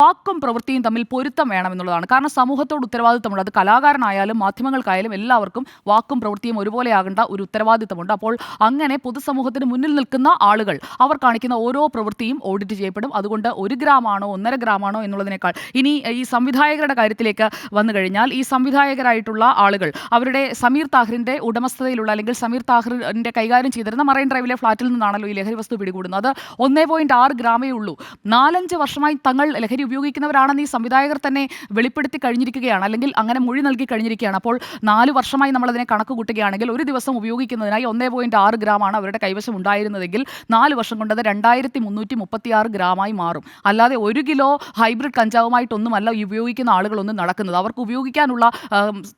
വാക്കും പ്രവൃത്തിയും തമ്മിൽ പൊരുത്തം വേണമെന്നുള്ളതാണ്. കാരണം സമൂഹത്തോട് ഉത്തരവാദിത്തമുണ്ട്. അത് കലാകാരനായാലും മാധ്യമങ്ങൾക്കായാലും എല്ലാവർക്കും വാക്കും പ്രവൃത്തിയും ഒരുപോലെയാകേണ്ട ഒരു ഉത്തരവാദിത്തമുണ്ട്. അപ്പോൾ അങ്ങനെ പൊതുസമൂഹത്തിന് മുന്നിൽ നിൽക്കുന്ന ആളുകൾ അവർ കാണിക്കുന്ന ഓരോ പ്രവൃത്തിയും ഓഡിറ്റ് ചെയ്യപ്പെടും. അതുകൊണ്ട് 1 ഗ്രാമാണോ 1.5 ഗ്രാമാണോ എന്നുള്ളതിനേക്കാൾ ഇനി ഈ സംവിധായകരുടെ കാര്യത്തിലേക്ക് വന്നു കഴിഞ്ഞാൽ ഈ സംവിധായകരായിട്ടുള്ള ആളുകൾ അവരുടെ സമീർ താഹിറിന്റെ ഉടമസ്ഥതയിലുള്ള അല്ലെങ്കിൽ സമീർ താഹിറിന്റെ കൈകാര്യം ചെയ്തിരുന്ന മറൈൻ ഡ്രൈവിലെ ഫ്ളാറ്റിൽ നിന്നാണല്ലോ ഈ ലഹരി വസ്തു പിടികൂടുന്നത്. 1.6 ഗ്രാമേ ഉള്ളൂ. 4-5 വർഷമായി തങ്ങൾ ലഹരി ഉപയോഗിക്കുന്നവരാണെന്ന് ഈ സംവിധായകർ തന്നെ വെളിപ്പെടുത്തി കഴിഞ്ഞിരിക്കുകയാണ്, അല്ലെങ്കിൽ അങ്ങനെ മൊഴി നൽകി കഴിഞ്ഞിരിക്കുകയാണ്. അപ്പോൾ 4 വർഷമായി നമ്മളതിനെ കണക്ക് കൂട്ടുകയാണെങ്കിൽ ഒരു ദിവസം ഉപയോഗിക്കുന്നതിനായി 1.6 ഗ്രാമാണ് അവരുടെ കൈവശം ഉണ്ടായിരുന്നതെങ്കിൽ 4 വർഷം കൊണ്ടത് 2336 ഗ്രാമായി മാറും. അല്ലാതെ 1 കിലോ ഹൈബ്രിഡ് കഞ്ചാവുമായിട്ടൊന്നുമല്ല ഉപയോഗിക്കുന്ന ആളുകളൊന്നും നടക്കുന്നത്. അവർക്ക് ഉപയോഗിക്കാനുള്ള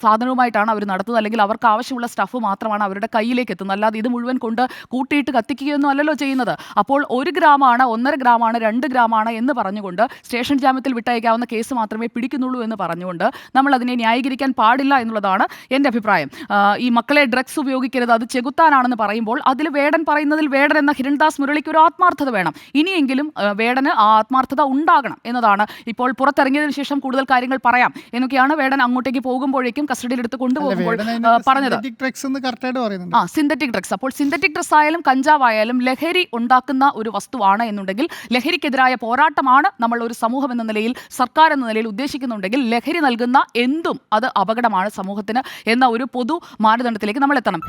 സാധനവുമായിട്ടാണ് അവർ നടത്തുന്നത്, അല്ലെങ്കിൽ അവർക്ക് ആവശ്യമുള്ള സ്റ്റഫ് മാത്രമാണ് അവരുടെ കയ്യിലേക്ക് എത്തുന്നത്. അല്ലാതെ ഇത് മുഴുവൻ കൊണ്ട് കൂട്ടിയിട്ട് കത്തിക്കുകയൊന്നും അല്ലല്ലോ ചെയ്യുന്നത്. അപ്പോൾ 1 ഗ്രാമാണ് 1.5 ഗ്രാമാണ് 2 ഗ്രാമാണ് എന്ന് പറഞ്ഞുകൊണ്ട് സ്റ്റേഷൻ ജാമ്യത്തിൽ വിട്ടയക്കാവുന്ന കേസ് മാത്രമേ പിടിക്കുന്നുള്ളൂ എന്ന് പറഞ്ഞുകൊണ്ട് നമ്മൾ അതിനെ ന്യായീകരിക്കാൻ പാടില്ല എന്നുള്ളതാണ് എൻ്റെ അഭിപ്രായം. ഈ മക്കളെ ഡ്രഗ്സ് ഉപയോഗിക്കരുത്, അത് ചെകുത്താനാണെന്ന് പറയുമ്പോൾ അതിൽ വേടൻ പറയുന്നതിൽ വേടൻ എന്ന ഹിരൺദാസ് മുരളിക്ക് ഒരു ആത്മാർത്ഥത വേണം. ഇനിയെങ്കിലും വേടന് ആ ആത്മാർത്ഥത ഉണ്ടാകണം എന്നതാണ്. ഇപ്പോൾ പുറത്തിറങ്ങിയതിനു ശേഷം കൂടുതൽ കാര്യങ്ങൾ പറയാം എന്നൊക്കെയാണ് വേടൻ അങ്ങോട്ടേക്ക് പോകുമ്പോഴേക്കും കസ്റ്റഡിയിലെടുത്ത് കൊണ്ടുപോകുമ്പോൾ പറഞ്ഞത്. Synthetic drugs. അപ്പോൾ സിന്തറ്റിക് ഡ്രഗ്സ് ആയാലും കഞ്ചാവായാലും ലഹരി ഉണ്ടാക്കുന്ന ഒരു വസ്തുവാണ് എന്നുണ്ടെങ്കിൽ ലഹരിക്കെതിരായ പോരാട്ടമാണ് നമ്മൾ ഒരു സമൂഹം എന്ന നിലയിൽ, സർക്കാർ എന്ന നിലയിൽ ഉദ്ദേശിക്കുന്നുണ്ടെങ്കിൽ ലഹരി നൽകുന്ന എന്തും അത് അപകടമാണ് സമൂഹത്തിന് എന്ന ഒരു പൊതു മാനദണ്ഡത്തിലേക്ക് നമ്മൾ എത്തണം.